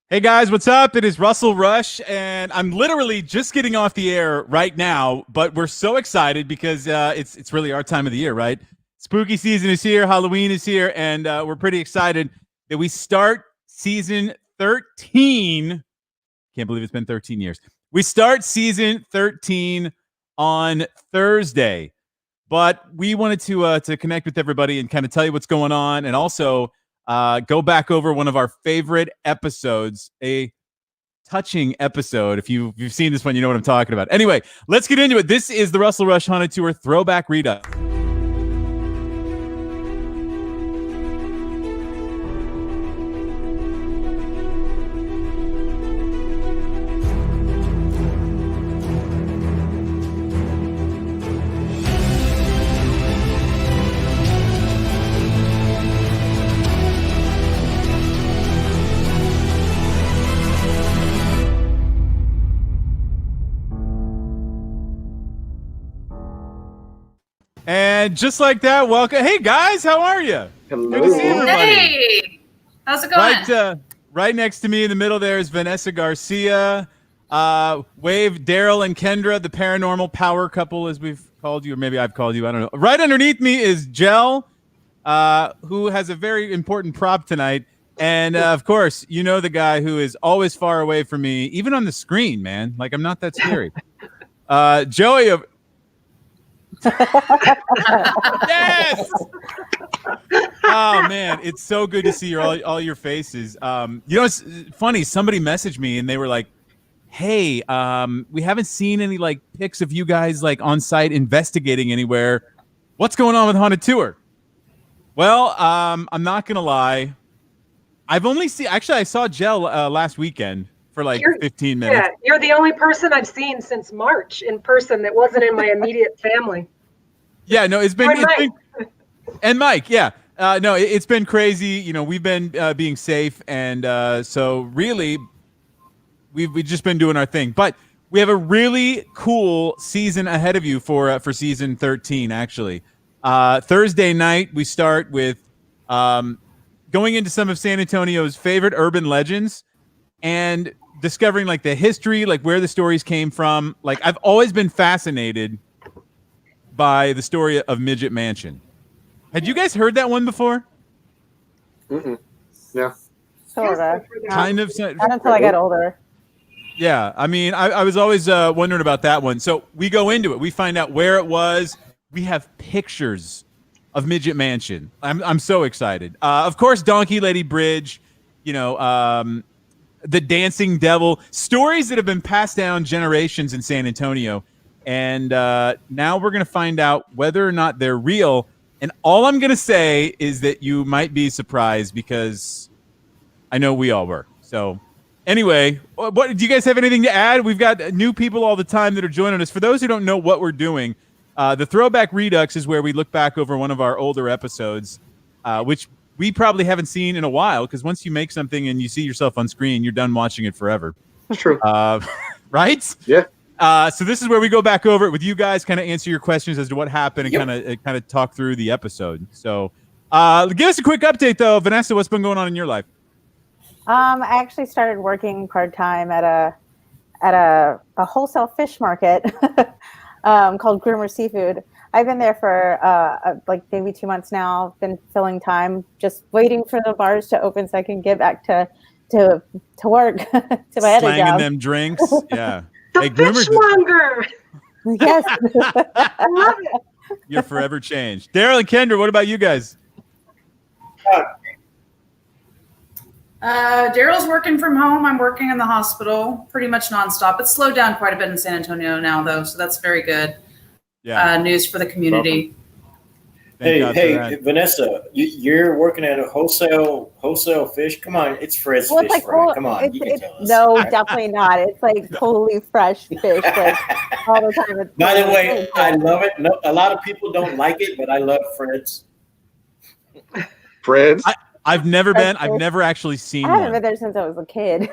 Hey guys, what's up? It is Russell Rush, and I'm literally just getting off the air right now. But we're so excited because it's really our time of the year, right? Spooky season is here, Halloween is here, and we're pretty excited that we start season 13. Can't believe it's been 13 years. We start season 13 on Thursday, but we wanted to connect with everybody and kind of tell you what's going on, and also go back over one of our favorite episodes, a touching episode. If you've seen this one, you know what I'm talking about. Anyway, let's get into it. This is the Russell Rush Haunted Tour Throwback Redux. And just like that, welcome. Hey guys, how are you? Hello. Good to see everybody. Hey, how's it going? Right next to me in the middle there is Vanessa Garcia. Wave Daryl and Kendra, the paranormal power couple, as we've called you, or maybe I've called you. I don't know. Right underneath me is Jel, who has a very important prop tonight. And of course, you know the guy who is always far away from me, even on the screen, man. Like I'm not that scary. Joey. Yes. Oh man, it's so good to see all your faces. It's funny. Somebody messaged me and they were like, "Hey, we haven't seen any like pics of you guys like on site investigating anywhere. What's going on with Haunted Tour?" Well, I'm not gonna lie. I saw Jel last weekend for like 15 minutes. Yeah, you're the only person I've seen since March in person that wasn't in my immediate family. Yeah, no, it's been and Mike, yeah. No, it's been crazy. You know, we've been being safe, and so really, we've just been doing our thing. But we have a really cool season ahead of you for season 13. Actually, Thursday night we start with going into some of San Antonio's favorite urban legends and discovering like the history, like where the stories came from. Like I've always been fascinated by the story of Midget Mansion. Had you guys heard that one before? Yeah. Sort of. Kind of. Not until I got older. Yeah. I mean, I was always wondering about that one. So we go into it. We find out where it was. We have pictures of Midget Mansion. I'm so excited. Of course, Donkey Lady Bridge, the Dancing Devil, stories that have been passed down generations in San Antonio. And now we're going to find out whether or not they're real. And all I'm going to say is that you might be surprised because I know we all were. So anyway, what do you guys have anything to add? We've got new people all the time that are joining us. For those who don't know what we're doing, the Throwback Redux is where we look back over one of our older episodes, which we probably haven't seen in a while because once you make something and you see yourself on screen, you're done watching it forever. That's true. Right? Yeah. So this is where we go back over it with you guys, kind of answer your questions as to what happened and kind of talk through the episode. So give us a quick update, though. Vanessa, what's been going on in your life? I actually started working part-time at a wholesale fish market called Groomer Seafood. I've been there for like maybe 2 months now. Been filling time, just waiting for the bars to open so I can get back to work to my other Slanging job. them drinks. Yeah. The fishmonger. Yes. I love it. You're forever changed. Daryl and Kendra, what about you guys? Daryl's working from home. I'm working in the hospital pretty much nonstop. It's slowed down quite a bit in San Antonio now, though, so that's very good. Yeah. News for the community. Hey, Vanessa, you're working at a wholesale fish. Come on, it's Fred's Well, Fish it's like Fry. Come on, you can tell us. No, definitely not. It's like totally fresh fish, like all the time. It's By the really way, good. I love it. No, a lot of people don't like it, but I love Fred's. Fred's? I've never been. I've never actually seen I haven't one. been there since I was a kid.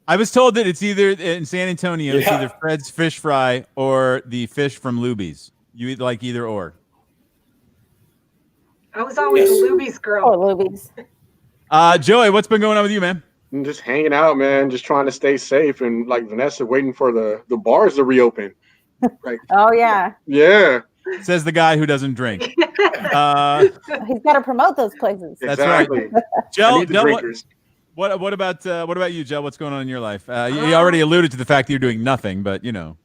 I was told that it's either in San Antonio, it's either Fred's Fish Fry or the fish from Luby's. You eat like either or. I was always a Luby's girl. Oh, Luby's. Joey, what's been going on with you, man? I'm just hanging out, man. Just trying to stay safe, and like Vanessa, waiting for the bars to reopen. Like, Oh yeah, yeah. Says the guy who doesn't drink. he's got to promote those places. That's Exactly. right. I Jell, need the Jell, drinkers. what about you, Jell? What's going on in your life? You already alluded to the fact that you're doing nothing, but you know.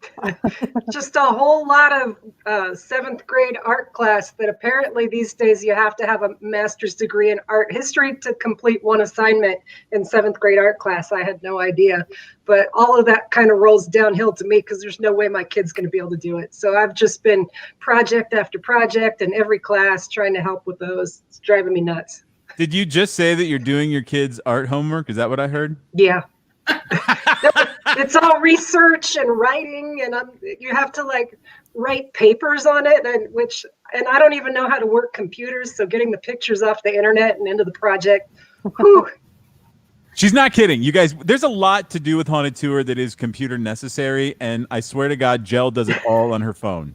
Just a whole lot of 7th grade art class that apparently these days you have to have a master's degree in art history to complete one assignment in 7th grade art class. I had no idea, but all of that kind of rolls downhill to me because there's no way my kid's going to be able to do it. So I've just been project after project in every class trying to help with those. It's driving me nuts. Did you just say that you're doing your kids' art homework? Is that what I heard? Yeah. It's all research and writing, and you have to like write papers on it, and I don't even know how to work computers, so getting the pictures off the internet and into the project. Whew. She's not kidding. You guys, there's a lot to do with Haunted Tour that is computer necessary, and I swear to God, Jell does it all on her phone.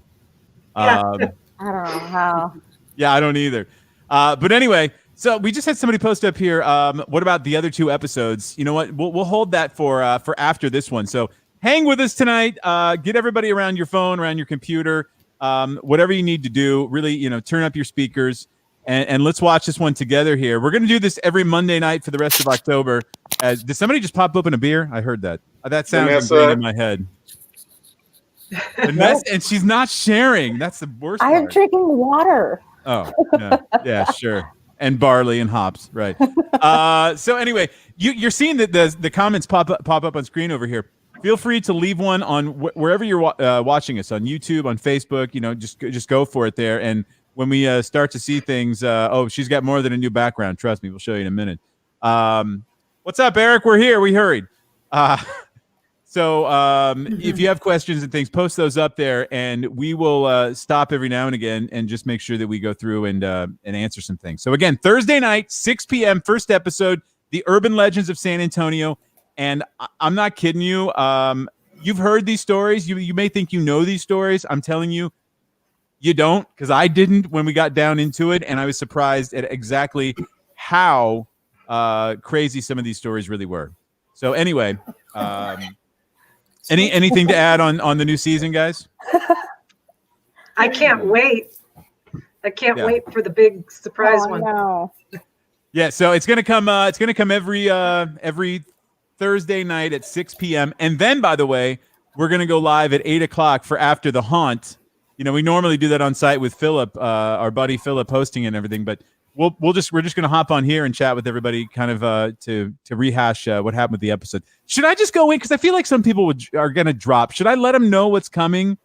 Yeah. I don't know how. Yeah, I don't either. But anyway, so we just had somebody post up here. What about the other 2 episodes? You know what? We'll hold that for after this one. So hang with us tonight. Get everybody around your phone, around your computer, whatever you need to do. Really, turn up your speakers and let's watch this one together here. We're going to do this every Monday night for the rest of October. Did somebody just pop open a beer? I heard that. That sounds in my head. And she's not sharing. That's the worst part. I'm drinking water. Oh, yeah, sure. And barley and hops, right? So anyway, you're seeing that the comments pop up on screen over here. Feel free to leave one on wherever you're watching us, on YouTube, on Facebook. Just go for it there. And when we start to see things, she's got more than a new background. Trust me, we'll show you in a minute. What's up, Eric? We're here. We hurried. So if you have questions and things, post those up there, and we will stop every now and again and just make sure that we go through and answer some things. So again, Thursday night, 6 p.m., first episode, The Urban Legends of San Antonio. And I'm not kidding you. You've heard these stories. You may think you know these stories. I'm telling you, you don't, because I didn't when we got down into it, and I was surprised at exactly how crazy some of these stories really were. So anyway, anything to add on the new season, guys? I can't wait. I can't wait for the big surprise one. No. Yeah, so it's gonna come. It's gonna come every Thursday night at 6 p.m. And then, by the way, we're gonna go live at 8 o'clock for After the Haunt. We normally do that on site with Philip, our buddy Philip, hosting and everything. But we're just gonna hop on here and chat with everybody, kind of to rehash what happened with the episode. Should I just go in, because I feel like some people are gonna drop? Should I let them know what's coming,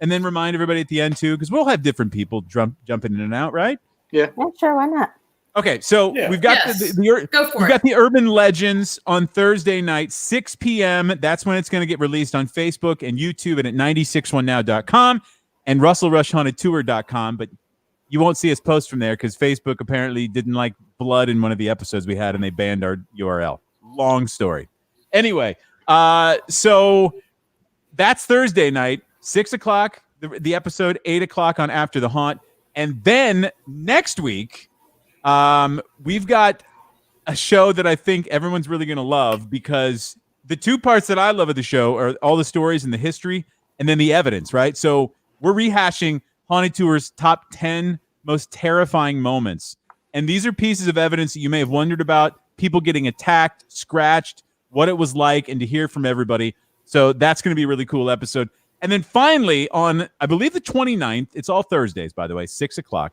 and then remind everybody at the end too? Because we'll have different people jumping in and out, right? Yeah. Sure, why not? Okay, so we've got got the Urban Legends on Thursday night, 6 p.m. That's when it's going to get released on Facebook and YouTube, and at 961now.com and russellrushhauntedtour.com. But you won't see us post from there because Facebook apparently didn't like blood in one of the episodes we had, and they banned our URL. Long story. Anyway, so that's Thursday night, 6 o'clock, the episode, 8 o'clock on After the Haunt. And then next week, we've got a show that I think everyone's really going to love, because the 2 parts that I love of the show are all the stories and the history, and then the evidence, right? So we're rehashing Haunted Tour's top 10 most terrifying moments. And these are pieces of evidence that you may have wondered about, people getting attacked, scratched, what it was like, and to hear from everybody. So that's going to be a really cool episode. And then finally, on, I believe, the 29th, it's all Thursdays, by the way, 6 o'clock.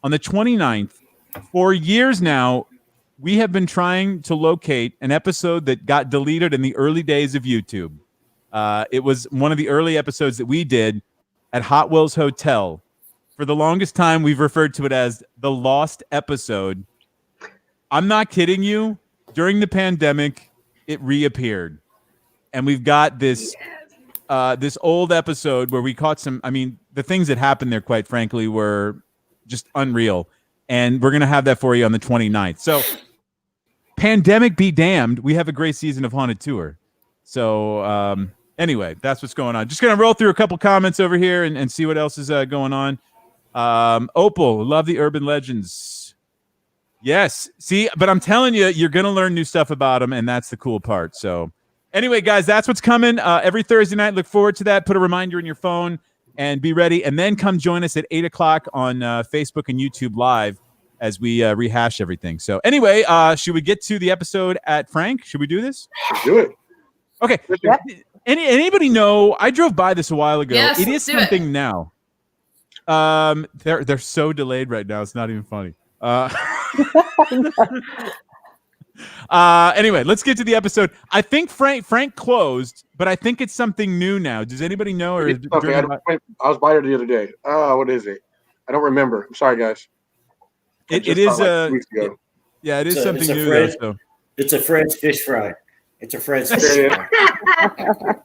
On the 29th, for years now, we have been trying to locate an episode that got deleted in the early days of YouTube. It was one of the early episodes that we did at Hot Wheels Hotel. For the longest time, we've referred to it as the lost episode. I'm not kidding you. During the pandemic, it reappeared. And we've got this this old episode where we caught some, the things that happened there, quite frankly, were just unreal. And we're going to have that for you on the 29th. So, pandemic be damned, we have a great season of Haunted Tour. So, anyway, that's what's going on. Just going to roll through a couple comments over here and see what else is going on. Opal, love the Urban Legends. Yes. See, but I'm telling you, you're going to learn new stuff about them, and that's the cool part. So anyway, guys, that's what's coming every Thursday night. Look forward to that. Put a reminder in your phone and be ready. And then come join us at 8 o'clock on Facebook and YouTube Live as we rehash everything. So anyway, should we get to the episode at Frank? Should we do this? Do it. Okay. Yep. Anybody know? I drove by this a while ago. Yes, It is let's do something it. now. They're so delayed right now. It's not even funny. Anyway, let's get to the episode. I think Frank closed, but I think it's something new now. Does anybody know? Or Okay, I was by there the other day. What is it? I don't remember. I'm sorry, guys. It is like 2 weeks ago. yeah, it is something it's a new. Fred- Though, so. It's a Fred's fish fry. It's a Fred's fish fry.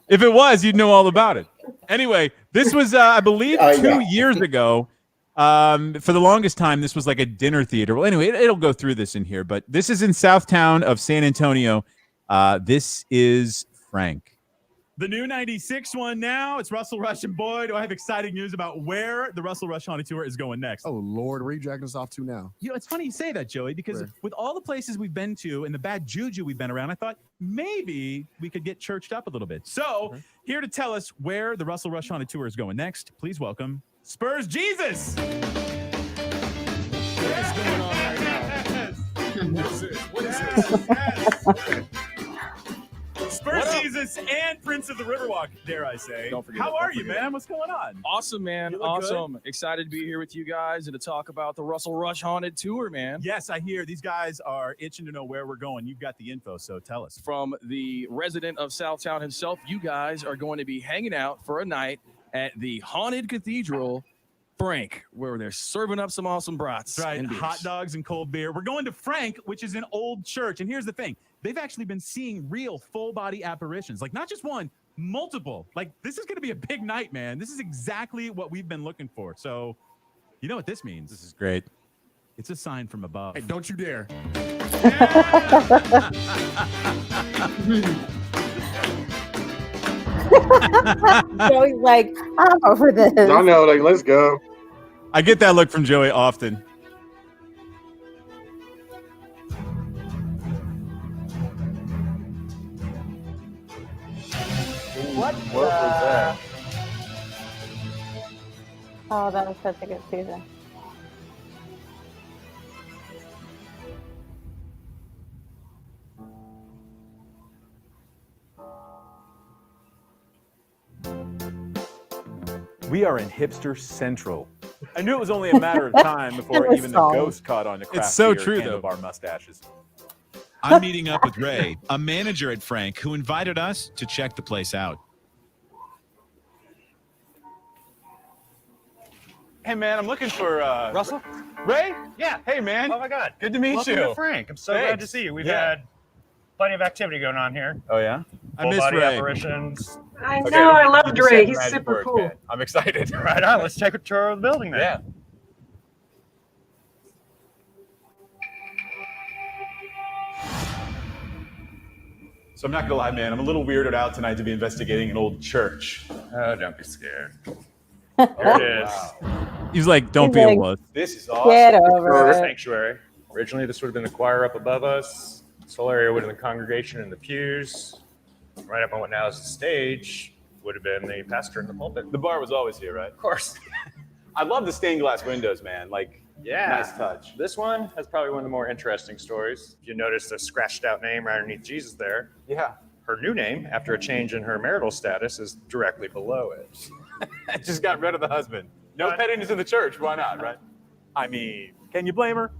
If it was, you'd know all about it. Anyway, this was, I believe, 2 years ago. For the longest time, this was like a dinner theater. Well, anyway, it'll go through this in here, but this is in Southtown of San Antonio. This is Frank. The new 96 one now. It's Russell Rush, and boy, do I have exciting news about where the Russell Rush Haunted Tour is going next. Oh, Lord, where are you dragging us off to now? You know, it's funny you say that, Joey, because with all the places we've been to and the bad juju we've been around, I thought maybe we could get churched up a little bit. So here to tell us where the Russell Rush Haunted Tour is going next, please welcome Spurs Jesus. What is going on right now? What is this? Spurs Jesus and Prince of the Riverwalk, dare I say. Don't forget. How are you, man? What's going on? Awesome, man. You look Awesome. Excited to be here with you guys and to talk about the Russell Rush Haunted Tour, man. Yes, I hear these guys are itching to know where we're going. You've got the info, so tell us. From the resident of Southtown himself, you guys are going to be hanging out for a night at the Haunted Cathedral, Frank, where they're serving up some awesome brats. That's right. And beers. Hot dogs and cold beer. We're going to Frank, which is an old church. And here's the thing. They've actually been seeing real full-body apparitions. Like, not just one, multiple. Like, this is going to be a big night, man. This is exactly what we've been looking for. So, you know what this means. This is great. It's a sign from above. Hey, don't you dare. Joey's like, I'm over this. I know, like, let's go. I get that look from Joey often. What was that? Oh, that was such a good season. We are in hipster central. I knew it was only a matter of time before even the ghost caught on to craft It's so beer true, and though. handlebar mustaches. I'm meeting up with Ray, a manager at Frank, who invited us to check the place out. Hey man, I'm looking for Russell? Ray? Yeah. Hey man. Oh my God. Good to meet Welcome you. to Frank. I'm so Thanks. glad to see you. We've had plenty of activity going on here. Oh yeah. I miss Full-body Ray. apparitions. I Okay, know, I you loved just Ray. said He's magic super words, cool. man. I'm excited. Right on. Let's take a tour of the building then. Yeah. So I'm not gonna lie, man. I'm a little weirded out tonight to be investigating an old church. Oh, don't be scared. There it is. He's like, don't He's be a like, wuss. This is awesome. Get over it. Sanctuary. Originally, this would have been the choir up above us. This whole area would have been the congregation and the pews. Right up on what now is the stage would have been the pastor in the pulpit. The bar was always here, right? Of course. I love the stained glass windows, man. Like, Yeah. nice touch. This one has probably one of the more interesting stories. If you notice the scratched out name right underneath Jesus there, Yeah. her new name, after a change in her marital status, is directly below it. I just got rid of the husband. No Right. pettiness in the church. Why not, right? I mean, can you blame her?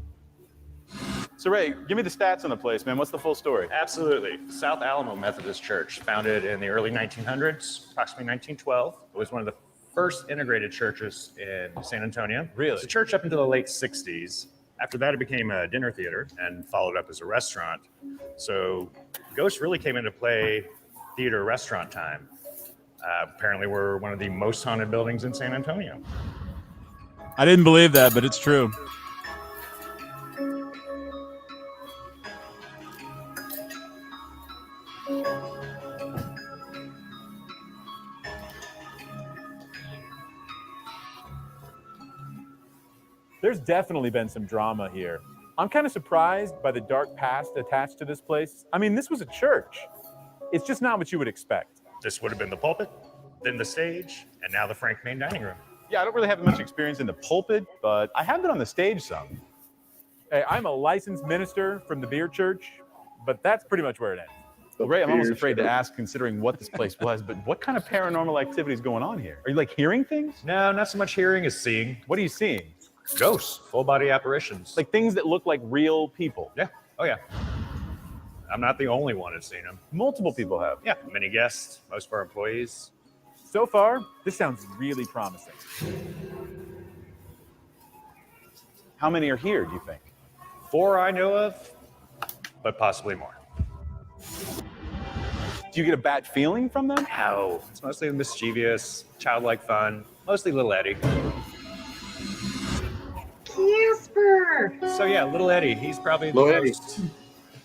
So, Ray, give me the stats on the place, man. What's the full story? Absolutely. South Alamo Methodist Church, founded in the early 1900s, approximately 1912. It was one of the first integrated churches in San Antonio. Really? It's a church up until the late 60s. After that, it became a dinner theater and followed up as a restaurant. So ghosts really came into play theater restaurant time. Apparently, we're one of the most haunted buildings in San Antonio. I didn't believe that, but it's true. There's definitely been some drama here. I'm kind of surprised by the dark past attached to this place. I mean, this was a church. It's just not what you would expect. This would have been the pulpit, then the stage, and now the Frank main dining room. Yeah, I don't really have much experience in the pulpit, but I have been on the stage some. Hey, I'm a licensed minister from the beer church, but that's pretty much where it ends. Well, Ray, I'm almost afraid to ask, considering what this place was, but what kind of paranormal activity is going on here? Are you like hearing things? No, not so much hearing as seeing. What are you seeing? Ghosts, full body apparitions. Like things that look like real people? Yeah. Oh, yeah. I'm not the only one who's seen them. Multiple people have. Yeah, many guests, most of our employees. So far, this sounds really promising. How many are here, do you think? 4 I know of, but possibly more. Do you get a bad feeling from them? No, it's mostly mischievous, childlike fun, mostly little Eddie. Casper! So yeah, little Eddie, he's probably the most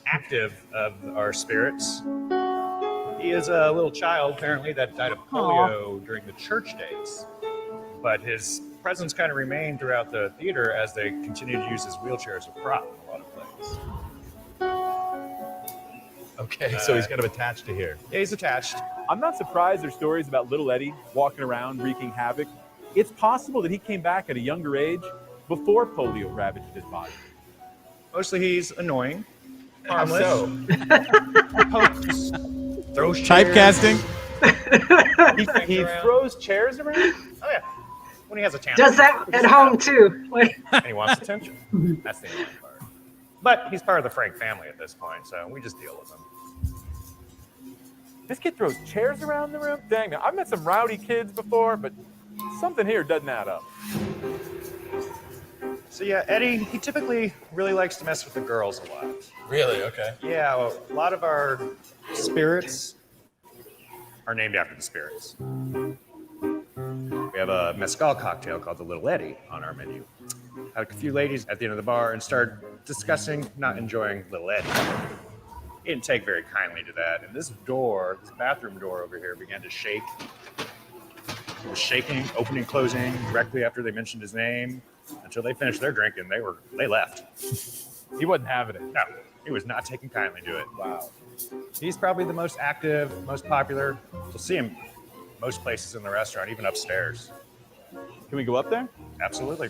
active of our spirits. He is a little child, apparently, that died of polio during the church days. But his presence kind of remained throughout the theater as they continued to use his wheelchair as a prop in a lot of plays. Okay, so he's kind of attached to here. Yeah, he's attached. I'm not surprised there's stories about little Eddie walking around wreaking havoc. It's possible that he came back at a younger age before polio ravaged his body. Mostly he's annoying, How harmless, so? pokes, throws chairs. Typecasting. He throws chairs around? Oh yeah, when he has a tantrum. Does that at home too. And he wants attention. That's the annoying part. But he's part of the Frank family at this point, so we just deal with him. This kid throws chairs around the room? Dang, now, I've met some rowdy kids before, but something here doesn't add up. So yeah, Eddie, he typically really likes to mess with the girls a lot. Really? Okay. Yeah, well, a lot of our spirits are named after the spirits. We have a mezcal cocktail called the Little Eddie on our menu. Had a few ladies at the end of the bar and started discussing not enjoying Little Eddie. He didn't take very kindly to that, and this bathroom door over here began to shake. It was shaking, opening, closing directly after they mentioned his name. Until they finished their drink and they left. He wasn't having it. No, he was not taking kindly to it. Wow. He's probably the most active, most popular. You'll see him most places in the restaurant, even upstairs. Can we go up there? Absolutely.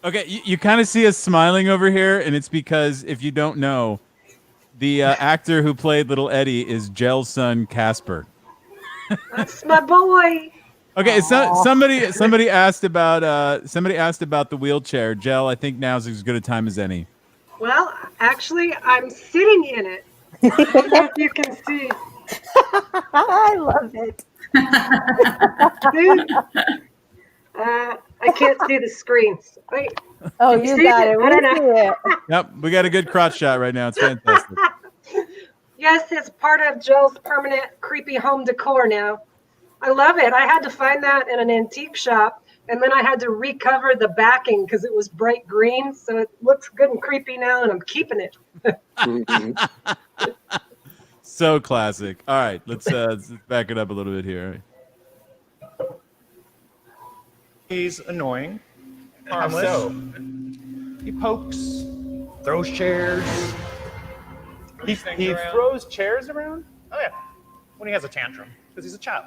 Okay, you kind of see us smiling over here, and it's because, if you don't know, the actor who played Little Eddie is Jel's son, Casper. That's my boy. Okay, so somebody asked about the wheelchair. Jel, I think now's as good a time as any. Well, actually, I'm sitting in it. I don't know if you can see. I love it. I can't see the screens. Wait. Oh, Can you see got it. I don't We know. see it. Yep, we got a good crotch shot right now. It's fantastic. Yes, it's part of Joe's permanent creepy home decor now. I love it. I had to find that in an antique shop, and then I had to recover the backing because it was bright green, so it looks good and creepy now, and I'm keeping it. So classic. All right, let's back it up a little bit here. He's annoying, How harmless. so? He pokes, throws chairs. He throws chairs around? Oh yeah, when he has a tantrum, because he's a child.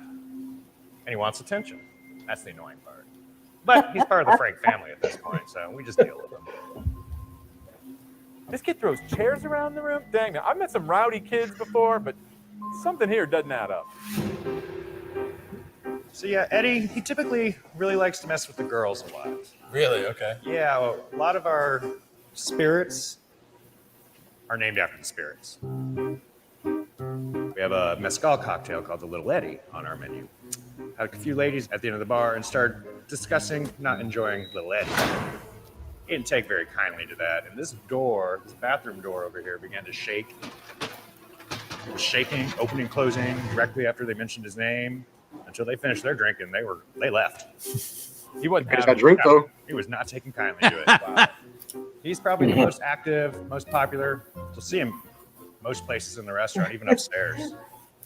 And he wants attention. That's the annoying part. But he's part of the Frank family at this point, so we just deal with him. This kid throws chairs around the room? Dang, now, I've met some rowdy kids before, but something here doesn't add up. So yeah, Eddie, he typically really likes to mess with the girls a lot. Really? Okay. Yeah, well, a lot of our spirits are named after the spirits. We have a mezcal cocktail called the Little Eddie on our menu. Had a few ladies at the end of the bar and started discussing not enjoying Little Eddie. He didn't take very kindly to that, and this bathroom door over here began to shake. It was shaking, opening, closing directly after they mentioned his name. Until they finished their drink and they left. He wasn't Finish having that drink though. He was not taking kindly to it. Wow. He's probably the most active, most popular. You'll see him most places in the restaurant, even upstairs.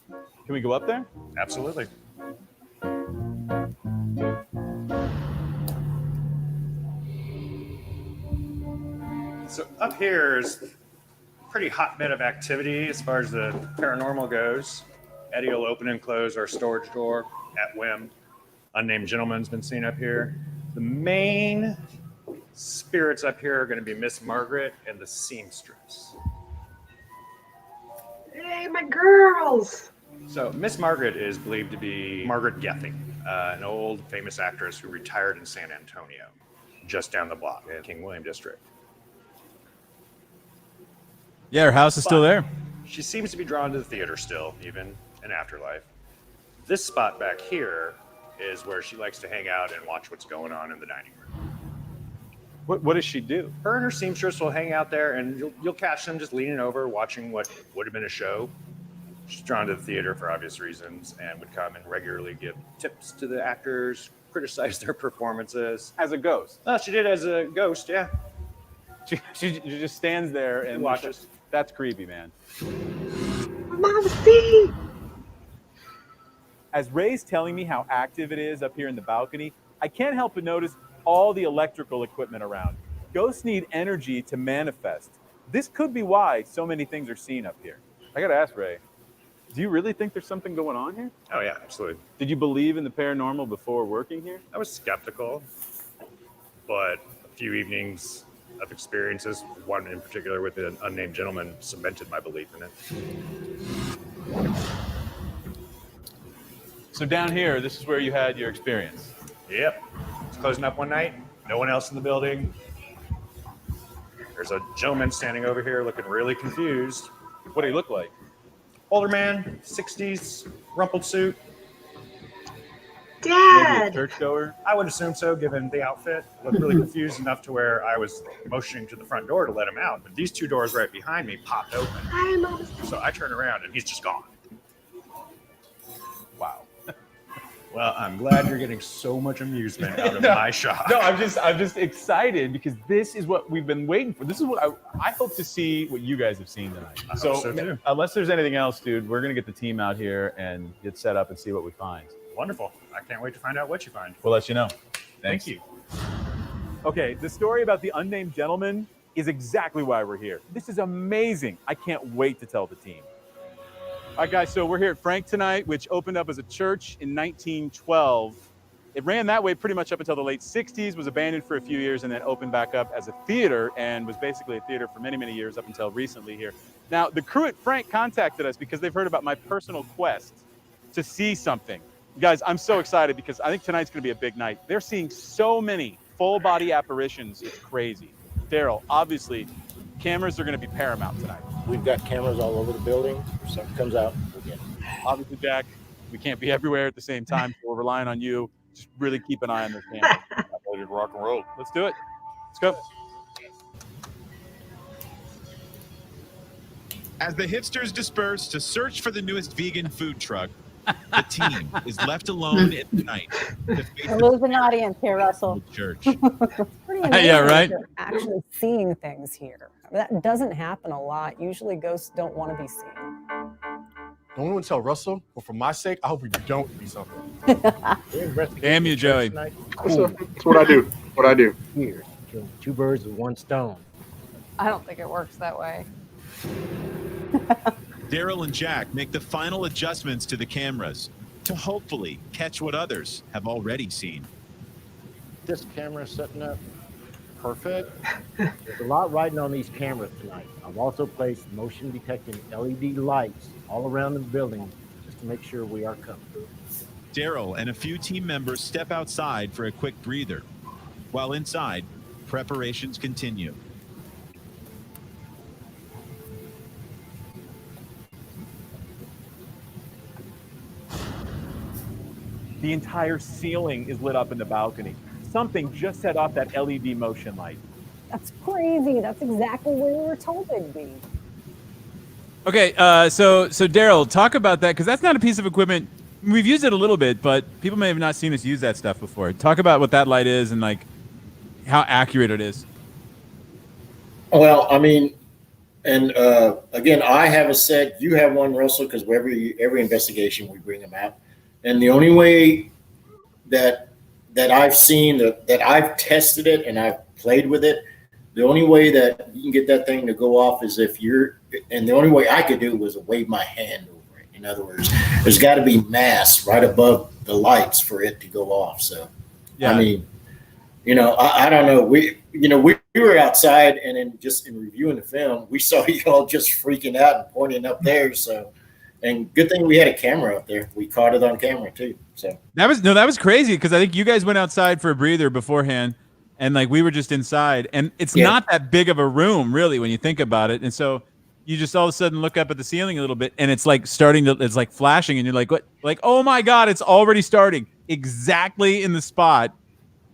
Can we go up there? Absolutely. So up here is a pretty hotbed of activity as far as the paranormal goes. Eddie will open and close our storage door at whim. Unnamed gentleman's been seen up here. The main spirits up here are going to be Miss Margaret and the seamstress. Hey, my girls! So Miss Margaret is believed to be Margaret Gething, an old famous actress who retired in San Antonio, just down the block in King William District. Yeah, her house is still there. She seems to be drawn to the theater still, even in afterlife. This spot back here is where she likes to hang out and watch what's going on in the dining room. What does she do? Her and her seamstress will hang out there, and you'll catch them just leaning over, watching what would have been a show. She's drawn to the theater for obvious reasons and would come and regularly give tips to the actors, criticize their performances. As a ghost? Oh, she did as a ghost, yeah. She just stands there and watches. That's creepy, man. Mom, see! As Ray's telling me how active it is up here in the balcony, I can't help but notice all the electrical equipment around. Ghosts need energy to manifest. This could be why so many things are seen up here. I gotta ask Ray, do you really think there's something going on here? Oh, yeah, absolutely. Did you believe in the paranormal before working here? I was skeptical, but a few evenings of experiences, one in particular with an unnamed gentleman, cemented my belief in it. So down here, this is where you had your experience. Yep. It's closing up one night, no one else in the building. There's a gentleman standing over here looking really confused. What do he look like? Older man, 60s, rumpled suit. Dad! Maybe a churchgoer? I would assume so, given the outfit. Looked really confused enough to where I was motioning to the front door to let him out. But these two doors right behind me popped open. Hi, Mom. So I turned around and he's just gone. Wow. Well, I'm glad you're getting so much amusement out of my shop. No, I'm just excited because this is what we've been waiting for. This is what I hope to see what you guys have seen tonight. I hope so too. Unless there's anything else, dude, we're gonna get the team out here and get set up and see what we find. Wonderful. I can't wait to find out what you find. We'll let you know. Thank you. Okay, the story about the unnamed gentleman is exactly why we're here. This is amazing. I can't wait to tell the team. All right, guys, so we're here at Frank tonight, which opened up as a church in 1912. It ran that way pretty much up until the late 60s, was abandoned for a few years, and then opened back up as a theater and was basically a theater for many, many years up until recently here. Now, the crew at Frank contacted us because they've heard about my personal quest to see something. Guys, I'm so excited because I think tonight's going to be a big night. They're seeing so many full-body apparitions. It's crazy. Daryl, obviously, cameras are going to be paramount tonight. We've got cameras all over the building. If something comes out, we'll get it. Obviously, Jack, we can't be everywhere at the same time, so we're relying on you. Just really keep an eye on those cameras. Ready to rock and roll. Let's do it. Let's go. As the hipsters disperse to search for the newest vegan food truck, the team is left alone at night. We're losing audience here, Russell. Church. Pretty amazing Yeah, right. that you're actually seeing things here. That doesn't happen a lot. Usually ghosts don't want to be seen. Don't want to tell Russell, but for my sake, I hope we don't see something. Damn you, Joey. That's what I do. What I do. Here, kill two birds with one stone. I don't think it works that way. Daryl and Jack make the final adjustments to the cameras to hopefully catch what others have already seen. This camera setting up perfect. There's a lot riding on these cameras tonight. I've also placed motion detecting LED lights all around the building just to make sure we are covered. Daryl and a few team members step outside for a quick breather. While inside, preparations continue. The entire ceiling is lit up in the balcony. Something just set off that LED motion light. That's crazy. That's exactly where we were told they'd be. Okay, so Daryl, talk about that because that's not a piece of equipment. We've used it a little bit, but people may have not seen us use that stuff before. Talk about what that light is and like how accurate it is. Well, I mean, and again, I have a set. You have one, Russell, because every investigation we bring them out. And the only way that I've seen that I've tested it and I've played with it, the only way that you can get that thing to go off is if you're, and the only way I could do it was to wave my hand over it. In other words, there's got to be mass right above the lights for it to go off. So, Yeah. I mean, you know, I don't know. We were outside, and then just in reviewing the film, we saw you all just freaking out and pointing up there. So, and good thing we had a camera up there. We caught it on camera too. So that was crazy because I think you guys went outside for a breather beforehand, and like we were just inside, and it's not that big of a room really when you think about it, and so you just all of a sudden look up at the ceiling a little bit, and it's like it's like flashing, and you're like, what? Like, oh my God, it's already starting exactly in the spot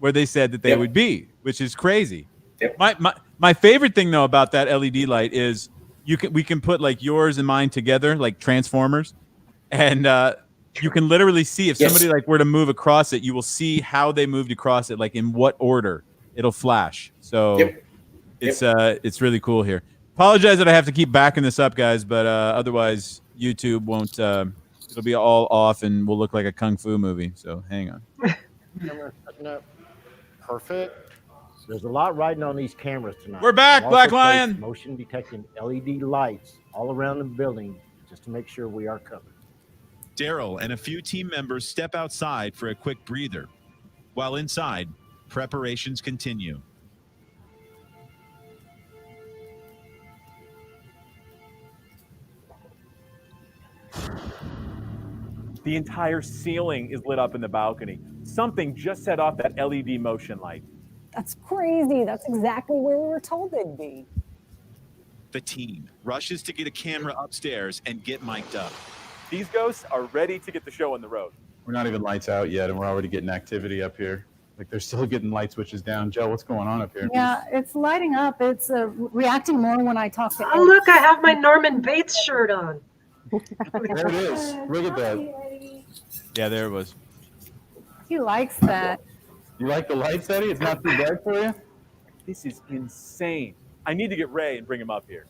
where they said that they would be, which is crazy. My favorite thing though about that LED light is we can put like yours and mine together like transformers, and you can literally see if somebody like were to move across it, you will see how they moved across it, like in what order it'll flash. So it's really cool here. Apologize that I have to keep backing this up, guys, but otherwise YouTube won't. It'll be all off, and we'll look like a kung fu movie. So hang on. Camera setting up. Perfect. There's a lot riding on these cameras tonight. We're back, I've also Black placed Lion. Motion detecting LED lights all around the building just to make sure we are covered. Daryl and a few team members step outside for a quick breather. While inside, preparations continue. The entire ceiling is lit up in the balcony. Something just set off that LED motion light. That's crazy. That's exactly where we were told they'd be. The team rushes to get a camera upstairs and get mic'd up. These ghosts are ready to get the show on the road. We're not even lights out yet, and we're already getting activity up here. Like they're still getting light switches down. Joe, what's going on up here? Yeah, it's lighting up. It's reacting more when I talk to Oh, look, I have my Norman Bates shirt on. There it is. Look at that. Yeah, there it was. He likes that. You like the lights, Eddie? It's not too bad for you? This is insane. I need to get Ray and bring him up here.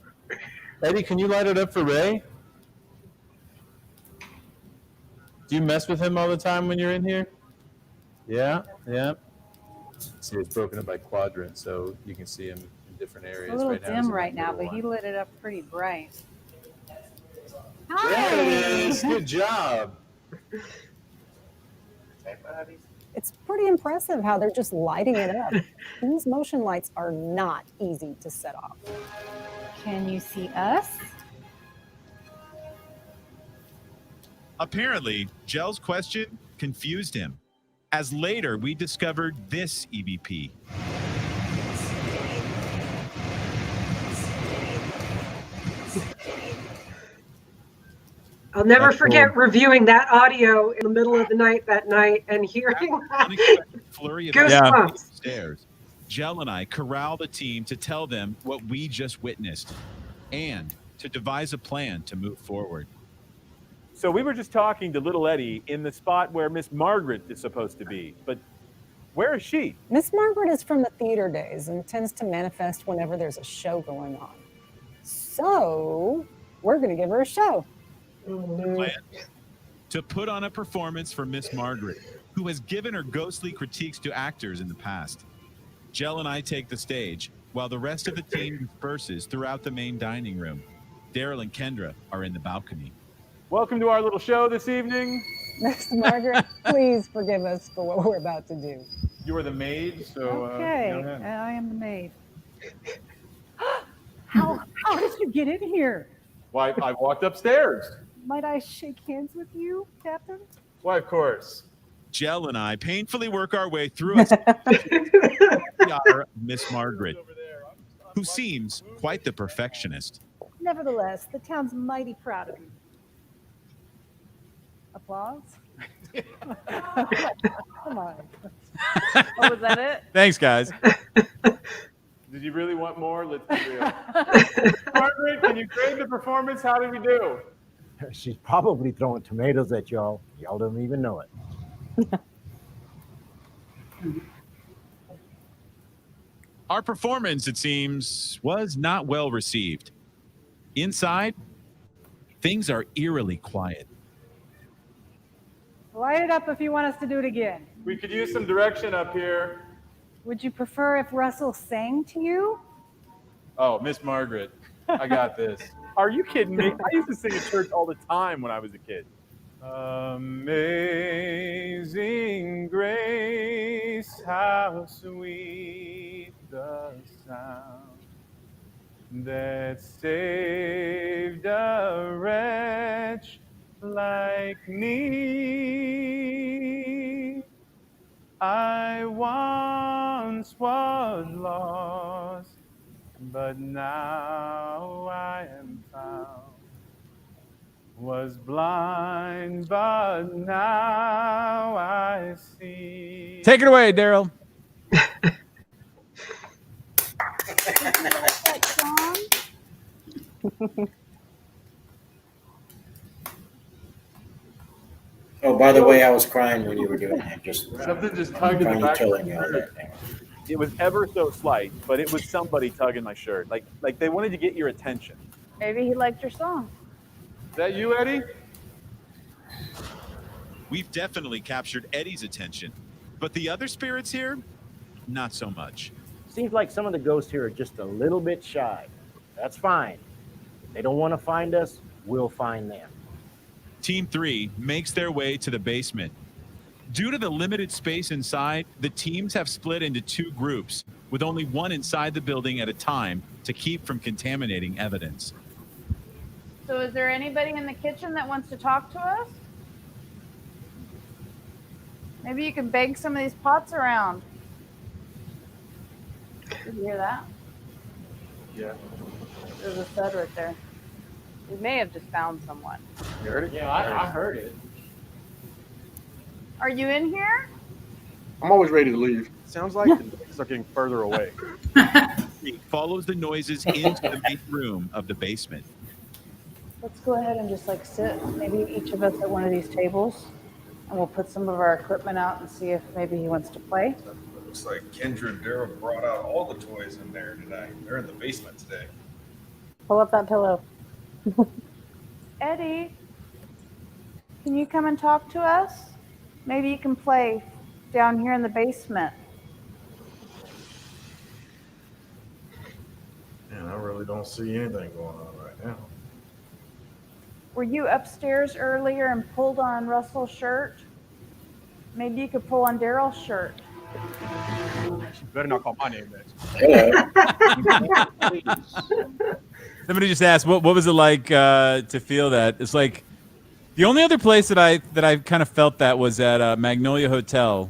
Eddie, can you light it up for Ray? Do you mess with him all the time when you're in here? Yeah, yeah. See, it's broken up by quadrants, so you can see him in different It's areas. a little right now, dim right now, but he lit it up pretty bright. There it is. Good job. It's pretty impressive how they're just lighting it up. These motion lights are not easy to set off. Can you see us? Apparently, Gel's question confused him, as later we discovered this EVP. I'll never forget reviewing that audio in the middle of the night that night and hearing Flurry of goosebumps. upstairs. Gel and I corral the team to tell them what we just witnessed and to devise a plan to move forward. So we were just talking to little Eddie in the spot where Miss Margaret is supposed to be, but where is she? Miss Margaret is from the theater days and tends to manifest whenever there's a show going on. So we're going to give her a show. Plan to put on a performance for Miss Margaret, who has given her ghostly critiques to actors in the past. Gel and I take the stage, while the rest of the team disperses throughout the main dining room. Daryl and Kendra are in the balcony. Welcome to our little show this evening. Miss Margaret, please forgive us for what we're about to do. You are the maid, so Okay, I am the maid. How did you get in here? Why, I walked upstairs. Might I shake hands with you, Captain? Why, of course. Gel and I painfully work our way through Miss Margaret, who seems quite the perfectionist. Nevertheless, the town's mighty proud of you. Applause? Come on. Oh, was that it? Thanks, guys. Did you really want more? Let's be real. Margaret, can you grade the performance? How did we do? She's probably throwing tomatoes at y'all. Y'all don't even know it. Our performance, it seems, was not well received. Inside, things are eerily quiet. Light it up if you want us to do it again. We could use some direction up here. Would you prefer if Russell sang to you? Oh, Miss Margaret, I got this. Are you kidding me? I used to sing at church all the time when I was a kid. Amazing grace, how sweet the sound that saved a wretch like me. I once was lost, but now I am found. Was blind, but now I see. Take it away, Daryl. Oh, by the way, I was crying when you were doing that. Just Something just tugged in the trying back to of tell my you all shirt. that. It was ever so slight, but it was somebody tugging my shirt. Like they wanted to get your attention. Maybe he liked your song. Is that you, Eddie? We've definitely captured Eddie's attention, but the other spirits here, not so much. Seems like some of the ghosts here are just a little bit shy. That's fine. If they don't want to find us, we'll find them. Team 3 makes their way to the basement. Due to the limited space inside, the teams have split into 2 groups, with only one inside the building at a time to keep from contaminating evidence. So is there anybody in the kitchen that wants to talk to us? Maybe you can bang some of these pots around. Did you hear that? Yeah. There's a thud right there. We may have just found someone. You heard it? Yeah, I heard it. Are you in here? I'm always ready to leave. Sounds like the noises are getting further away. He follows the noises into the main room of the basement. Let's go ahead and just like sit, maybe each of us at one of these tables, and we'll put some of our equipment out and see if maybe he wants to play. Looks like Kendra and Daryl brought out all the toys in there tonight. They're in the basement today. Pull up that pillow. Eddie, can you come and talk to us? Maybe you can play down here in the basement. Man, I really don't see anything going on right now. Were you upstairs earlier and pulled on Russell's shirt? Maybe you could pull on Daryl's shirt. You better not call my name next. Somebody just asked, what was it like to feel that? It's like the only other place that I kind of felt that was at Magnolia Hotel.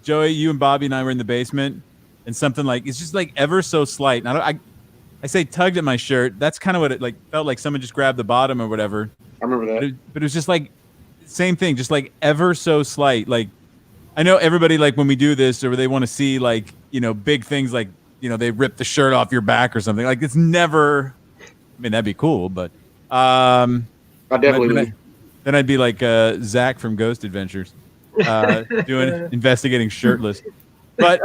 Joey, you and Bobby and I were in the basement, and something like it's just like ever so slight. And I say tugged at my shirt. That's kind of what it like felt like. Someone just grabbed the bottom or whatever. I remember that. But it was just like same thing, just like ever so slight. Like I know everybody like when we do this or they want to see like big things like they rip the shirt off your back or something. Like it's never. I mean that'd be cool, but I definitely would. Then I'd be like Zach from Ghost Adventures, investigating shirtless. But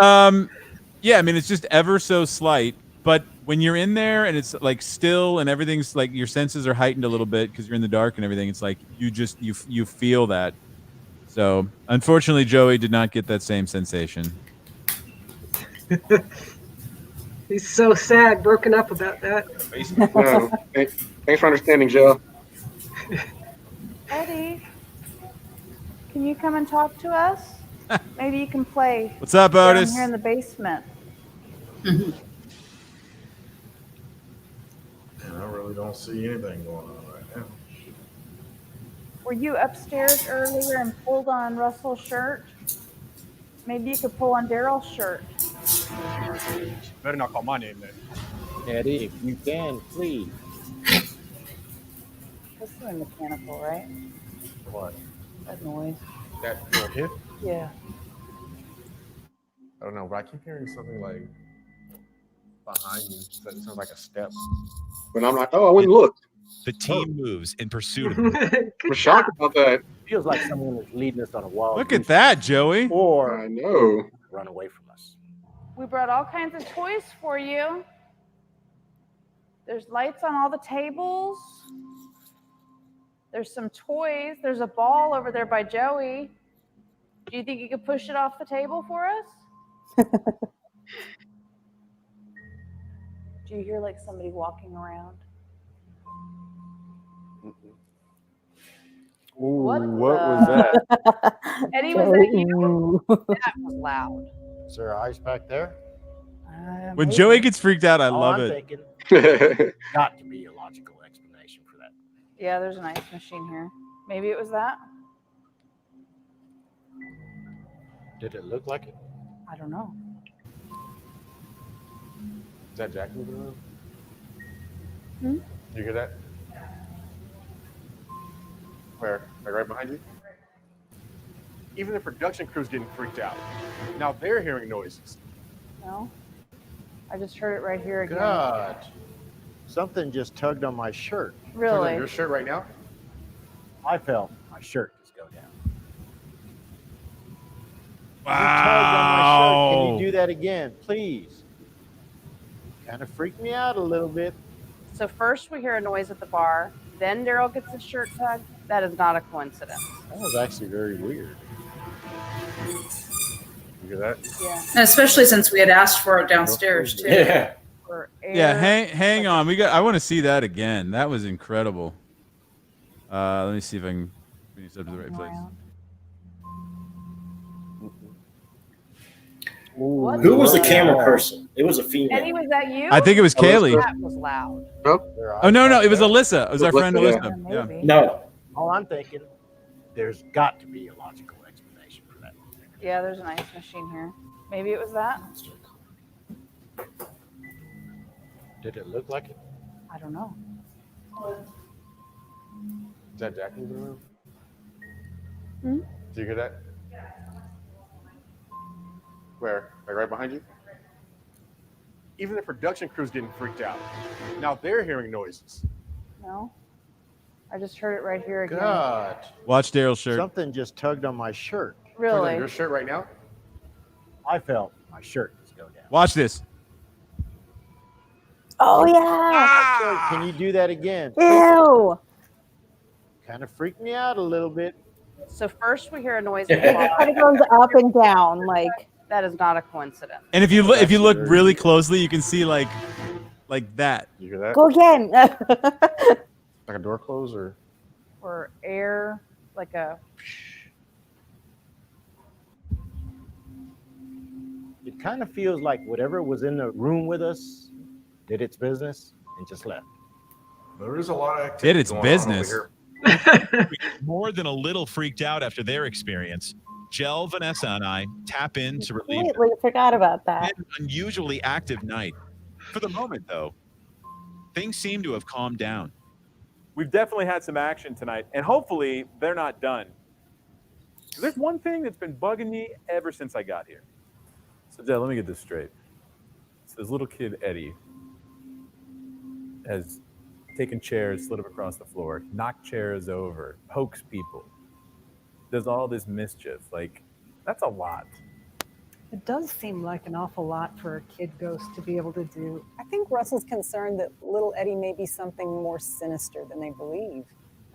yeah, I mean it's just ever so slight. But when you're in there and it's like still and everything's like your senses are heightened a little bit because you're in the dark and everything, it's like you feel that. So unfortunately, Joey did not get that same sensation. He's so sad, broken up about that. No, thanks for understanding, Joe. Eddie, can you come and talk to us? Maybe you can play. What's up, Otis? Down here in the basement. Man, I really don't see anything going on right now. Were you upstairs earlier and pulled on Russell's shirt? Maybe you could pull on Daryl's shirt. You better not call my name next. Eddie, if you can, please. This is mechanical, right? What? That noise. That little hit? Yeah. I don't know, but I keep hearing something like behind me. That sounds like a step. But I'm like, oh, I went and looked. The team moves in pursuit of him. I'm shocked about that. Feels like someone is leading us on a wild Look at that, Joey. Or I know. Run away from us. We brought all kinds of toys for you. There's lights on all the tables. There's some toys. There's a ball over there by Joey. Do you think you could push it off the table for us? Do you hear like somebody walking around? Ooh, what was that? Eddie, was that you? That was loud. Is there ice back there? When Joey gets freaked out, I All love I'm it. thinking, there's got to be a logical explanation for that. Yeah, there's an ice machine here. Maybe it was that. Did it look like it? I don't know. Is that Jack moving around? Hmm? You hear that? Where? Like right behind you? Even the production crew's getting freaked out. Now they're hearing noises. No. I just heard it right here again. God, something just tugged on my shirt. Really? Your shirt right now? I felt my shirt just go down. Wow. You tugged on my shirt. Can you do that again, please? Kind of freaked me out a little bit. So first we hear a noise at the bar, then Daryl gets his shirt tugged. That is not a coincidence. That was actually very weird. You hear that? Yeah. And especially since we had asked for it downstairs too. Yeah. For air. Yeah, hang on. I want to see that again. That was incredible. Let me see if I can bring this up to the right place. What Who was the the- camera person? It was a female. Eddie, was that you? I think it was Kaylee. That was loud. Oh no, it was Alyssa. It was our friend Alyssa. Yeah, Yeah. maybe. No. All I'm thinking, there's got to be a logical explanation for that. Yeah, there's an ice machine here. Maybe it was that. Did it look like it? I don't know. Is that Jack moving around? Hmm? Do you hear that? Where? Like right behind you? Even the production crew's getting freaked out. Now they're hearing noises. No. I just heard it right here again. God, Watch Daryl's shirt. something just tugged on my shirt. Really? Your shirt right now? I felt my shirt just go down. Watch this. Oh yeah. Shirt, can you do that again? Ew. Kind of freaked me out a little bit. So first we hear a noise at the bar. It goes up and down like. That is not a coincidence. And if you look really closely, you can see like that. You hear that? Go again. Like a door close or? For air, like a. It kind of feels like whatever was in the room with us did its business and just left. There is a lot of activity Did its going business. on over here. More than a little freaked out after their experience, Jel, Vanessa, and I tap in to relieve them. Completely forgot about that. An unusually active night. For the moment, though, things seem to have calmed down. We've definitely had some action tonight, and hopefully they're not done. There's one thing that's been bugging me ever since I got here. So, Dad, let me get this straight. So this little kid, Eddie, has taken chairs, slid them across the floor, knocked chairs over, pokes people, does all this mischief. Like, that's a lot. It does seem like an awful lot for a kid ghost to be able to do. I think Russell's concerned that little Eddie may be something more sinister than they believe.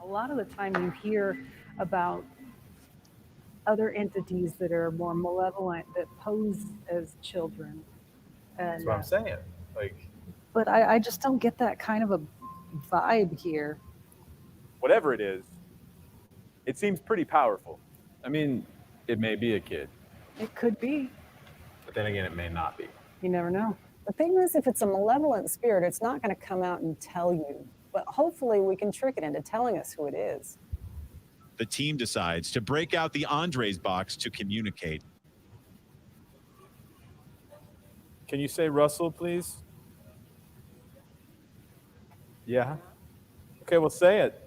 A lot of the time you hear about other entities that are more malevolent that pose as children. And, That's what I'm saying. Like, but I just don't get that kind of a vibe here. whatever it is, it seems pretty powerful. I mean, it may be a kid, It could be. but then again, it may not be. You never know. The thing is, if it's a malevolent spirit, it's not going to come out and tell you. But hopefully we can trick it into telling us who it is. The team decides to break out the Andres box to communicate. Can you say Russell, please? Yeah. Okay, well, say it.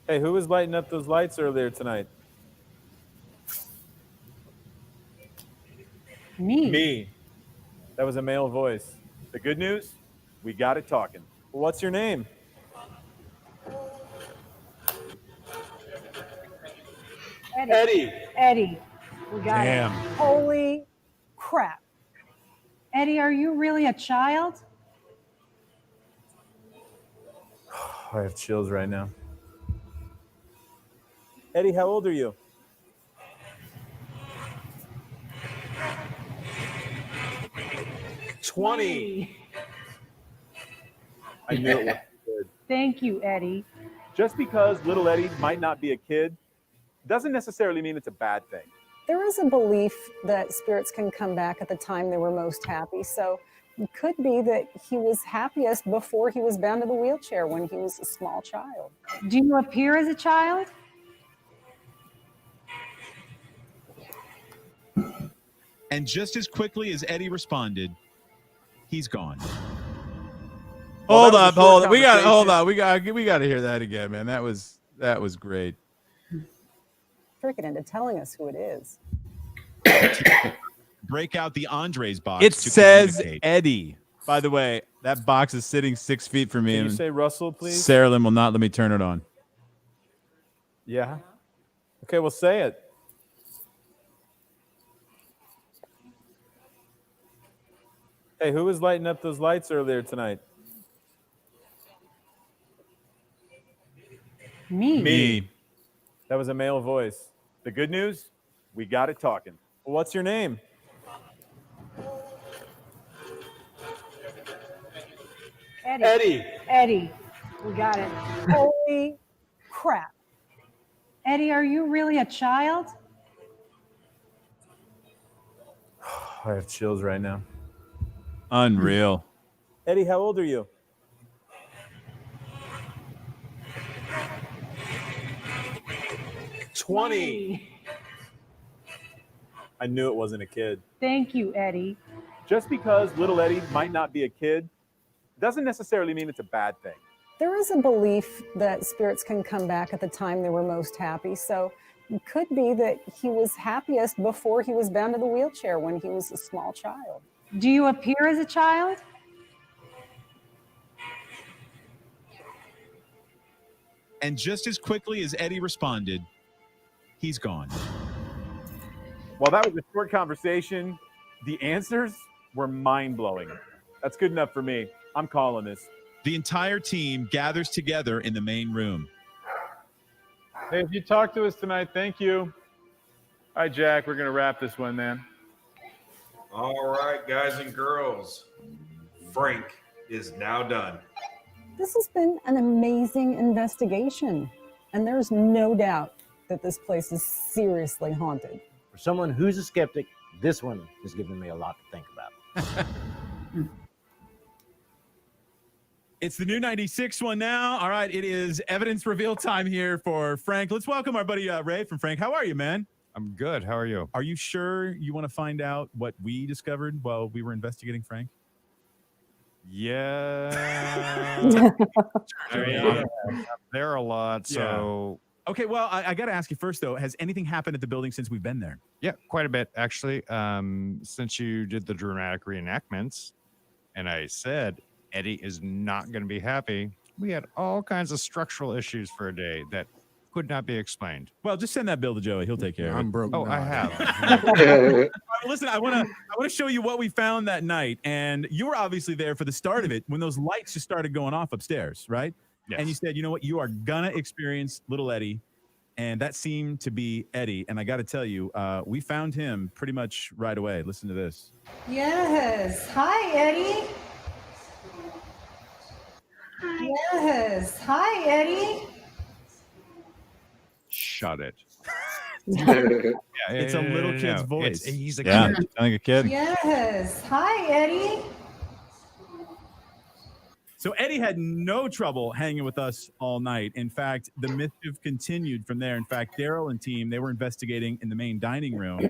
Hey, who was lighting up those lights earlier tonight? Me. That was a male voice. The good news? We got it talking. Well, what's your name? Eddie. Eddie. We got Damn. it. Holy crap. Eddie, are you really a child? I have chills right now. Eddie, how old are you? 20. I knew it was good. Thank you, Eddie. Just because little Eddie might not be a kid doesn't necessarily mean it's a bad thing. There is a belief that spirits can come back at the time they were most happy. So it could be that he was happiest before he was bound to the wheelchair when he was a small child. Do you appear as a child? And just as quickly as Eddie responded, he's gone. Hold up. We got to hear that again, man. That was great. Trick it into telling us who it is. Break out the Andres box. It to says communicate. Eddie. By the way, that box is sitting 6 feet from me. Can you and say Russell, please? Sarah Lynn will not let me turn it on. Yeah. Okay, well, say it. Hey, who was lighting up those lights earlier tonight? Me. That was a male voice. The good news, we got it talking. Well, what's your name? Eddie. Eddie. We got it. Holy crap. Eddie, are you really a child? I have chills right now. Unreal. Eddie, how old are you? I knew it wasn't a kid. Thank you, Eddie. Just because little Eddie might not be a kid doesn't necessarily mean it's a bad thing. There is a belief that spirits can come back at the time they were most happy. So it could be that he was happiest before he was bound to the wheelchair when he was a small child. Do you appear as a child? And just as quickly as Eddie responded, he's gone. While that was a short conversation, the answers were mind-blowing. That's good enough for me. I'm calling this. The entire team gathers together in the main room. Hey, if you talk to us tonight, thank you. All right, Jack, we're going to wrap this one, man. All right, guys and girls. Frank is now done. This has been an amazing investigation, and there's no doubt that this place is seriously haunted. For someone who's a skeptic, this one has given me a lot to think about. It's the new 96 one now. All right, it is evidence reveal time here for Frank. Let's welcome our buddy Ray from Frank. How are you, man? I'm good. How are you? Are you sure you want to find out what we discovered while we were investigating Frank? Yeah. There a lot. So okay, well, I got to ask you first though. Has anything happened at the building since we've been there? yeah, quite a bit actually. Since you did the dramatic reenactments, and I said Eddie is not going to be happy. We had all kinds of structural issues for a day that could not be explained. Well, just send that bill to Joey. He'll take care of it. I'm broke. Oh, I have. All right, listen, I want to show you what we found that night, and you were obviously there for the start of it when those lights just started going off upstairs, right? Yes. And you said, you know what, you are gonna experience little Eddie, and that seemed to be Eddie. And I got to tell you, we found him pretty much right away. Listen to this. Yes. Hi, Eddie. Yes. Hi, Eddie. Shut it. It's a little kid's voice. He's a Yeah, kid. like a kid. Yes. Hi, Eddie. So Eddie had no trouble hanging with us all night. In fact, the mischief continued from there. In fact, Daryl and team, they were investigating in the main dining room,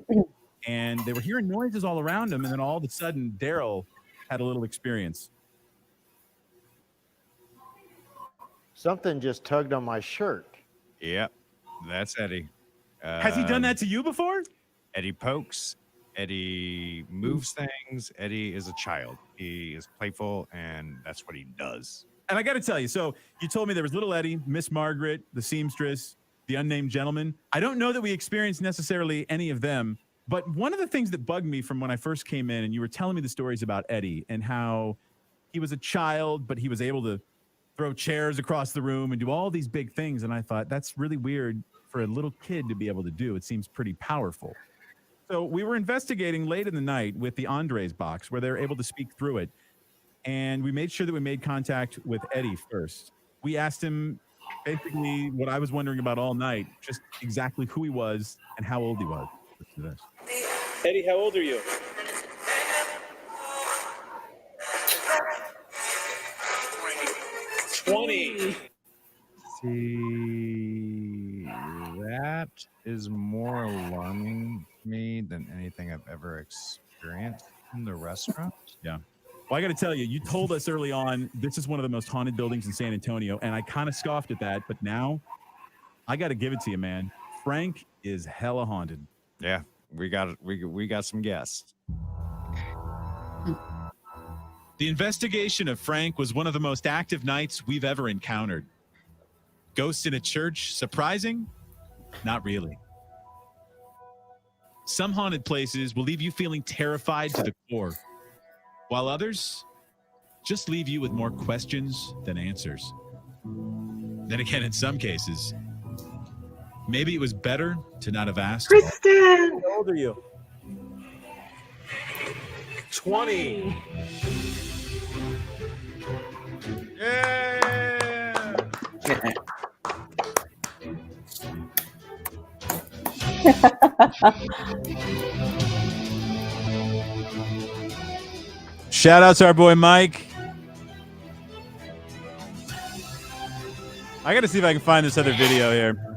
and they were hearing noises all around them. And then all of a sudden, Daryl had a little experience. Something just tugged on my shirt. Yep, that's Eddie. Has he done that to you before? Eddie pokes. Eddie moves things. Eddie is a child. He is playful, and that's what he does. And I got to tell you, so you told me there was little Eddie, Miss Margaret, the seamstress, the unnamed gentleman. I don't know that we experienced necessarily any of them, but one of the things that bugged me from when I first came in, and you were telling me the stories about Eddie and how he was a child, but he was able to throw chairs across the room and do all these big things. And I thought, that's really weird for a little kid to be able to do. It seems pretty powerful. So we were investigating late in the night with the Andres box where they're able to speak through it. And we made sure that we made contact with Eddie first. We asked him basically what I was wondering about all night, just exactly who he was and how old he was. Listen to this. Eddie, how old are you? See, that is more alarming to me than anything I've ever experienced in the restaurant. Yeah. Well, I got to tell you, you told us early on this is one of the most haunted buildings in San Antonio, and I kind of scoffed at that, but now I got to give it to you, man. Frank is hella haunted. Yeah, we got some guests. The investigation of Frank was one of the most active nights we've ever encountered. Ghosts in a church, surprising? Not really. Some haunted places will leave you feeling terrified to the core, while others just leave you with more questions than answers. Then again, in some cases, maybe it was better to not have asked. Kristen! How old are you? 20. Yeah! Shout out to our boy Mike. I got to see if I can find this other video here.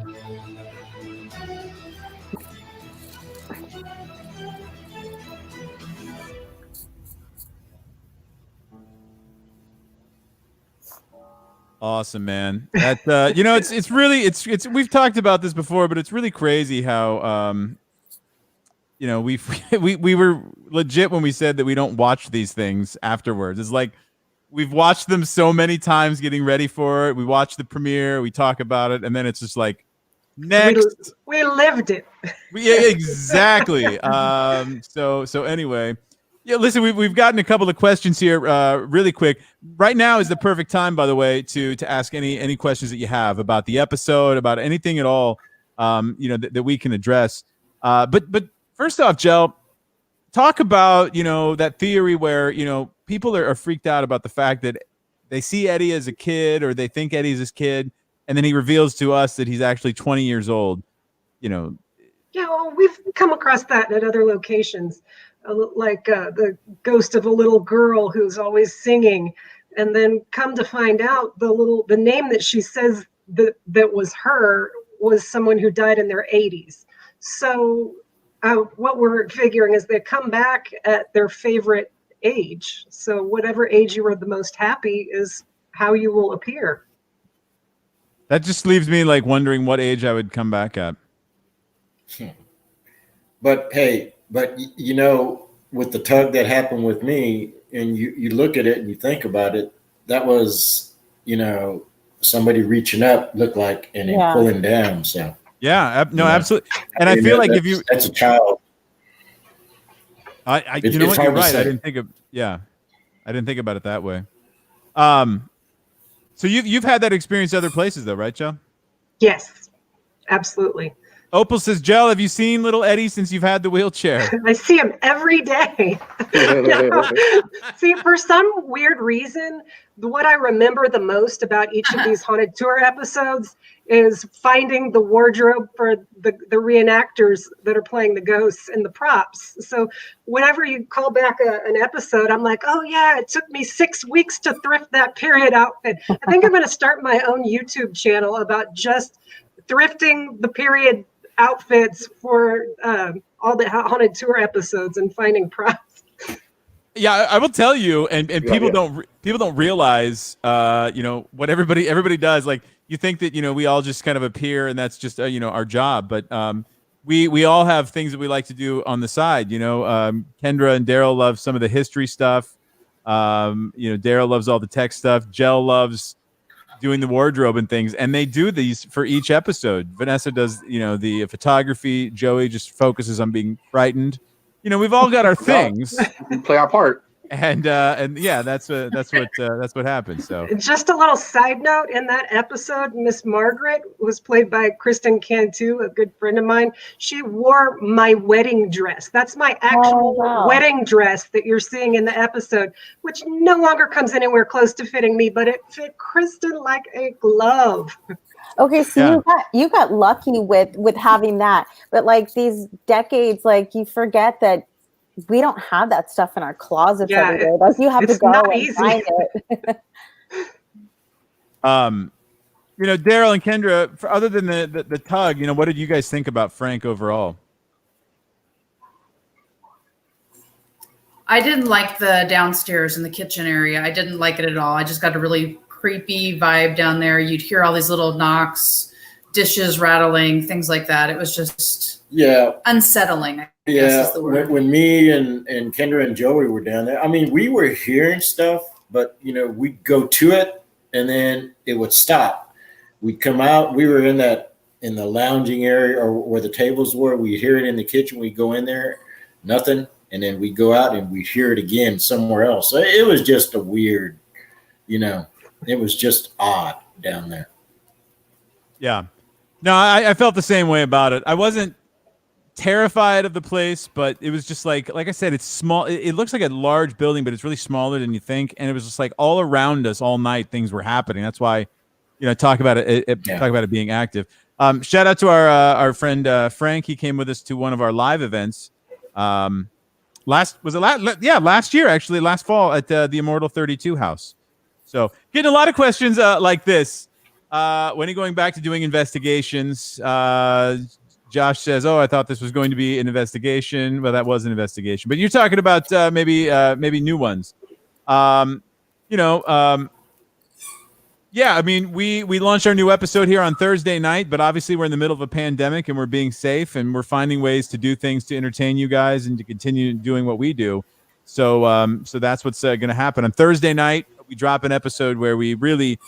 Awesome, man. That you know, it's really we've talked about this before, but it's really crazy how you know, we were legit when we said that we don't watch these things afterwards. It's like we've watched them so many times getting ready for it. We watch the premiere, we talk about it, and then it's just like next. We lived it. Yeah, exactly. So anyway, yeah. Listen, we've gotten a couple of questions here, really quick. Right now is the perfect time, by the way, to ask any questions that you have about the episode, about anything at all, you know, that we can address. But first off, Jel, talk about, you know, that theory where, you know, people are freaked out about the fact that they see Eddie as a kid or they think Eddie's his kid, and then he reveals to us that he's actually 20 years old. You know. Yeah, well, we've come across that at other locations, like the ghost of a little girl who's always singing, and then come to find out the name that she says that was her was someone who died in their 80s. So what we're figuring is they come back at their favorite age. So whatever age you were the most happy is how you will appear. That just leaves me like wondering what age I would come back at. But hey, you know, with the tug that happened with me, and you look at it and you think about it, that was, you know, somebody reaching up, looked like, and then pulling down. So yeah, no, absolutely. And I feel like if you, that's a child. You know what, you're right. I didn't think about it that way. So you've had that experience other places though, right, Joe? Yes, absolutely. Opal says, Jel, have you seen little Eddie since you've had the wheelchair? I see him every day. See, for some weird reason, what I remember the most about each of these haunted tour episodes is finding the wardrobe for the reenactors that are playing the ghosts and the props. So whenever you call back an episode, I'm like, oh yeah, it took me 6 weeks to thrift that period outfit. I think I'm going to start my own YouTube channel about just thrifting the period outfits for all the haunted tour episodes and finding props. Yeah, I will tell you, and people don't realize, you know, what everybody does. Like, you think that, you know, we all just kind of appear and that's just you know, our job, but we all have things that we like to do on the side. You know, Kendra and Daryl love some of the history stuff. You know, Daryl loves all the tech stuff. Jel loves doing the wardrobe and things, and they do these for each episode. Vanessa does, you know, the photography. Joey just focuses on being frightened. You know, we've all got our things. We play our part. And yeah, that's what happened. So Just a little side note, in that episode, Miss Margaret was played by Kristen Cantu, a good friend of mine. She wore my wedding dress. That's my actual wedding dress that you're seeing in the episode, which no longer comes anywhere close to fitting me, but it fit Kristen like a glove. Okay, so you got lucky with having that, but like these decades, like you forget that we don't have that stuff in our closets every day. Like you have to go and find it. Daryl and Kendra, other than the tug, what did you guys think about Frank overall? I didn't like the downstairs in the kitchen area. I didn't like it at all. I just got a really creepy vibe down there. You'd hear all these little knocks, dishes rattling, things like that. It was just unsettling. I guess is the word. When me and Kendra and Joey were down there, I mean, we were hearing stuff, but we'd go to it and then it would stop. We'd come out. We were in the lounging area or where the tables were. We'd hear it in the kitchen. We'd go in there, nothing, and then we'd go out and we'd hear it again somewhere else. So it was just a weird, it was just odd down there. Yeah. No, I felt the same way about it. I wasn't terrified of the place, but it was just like I said, it's small. It looks like a large building, but it's really smaller than you think. And it was just like all around us all night, things were happening. That's why, talk about it being active. Shout out to our friend Frank. He came with us to one of our live events. Last year, actually, last fall at the Immortal 32 house. So getting a lot of questions like this. When are you going back to doing investigations? Josh says, "Oh, I thought this was going to be an investigation." Well, that was an investigation, but you're talking about maybe new ones. Yeah. I mean, we launched our new episode here on Thursday night, but obviously we're in the middle of a pandemic and we're being safe and we're finding ways to do things to entertain you guys and to continue doing what we do. So that's what's going to happen on Thursday night. We drop an episode where we really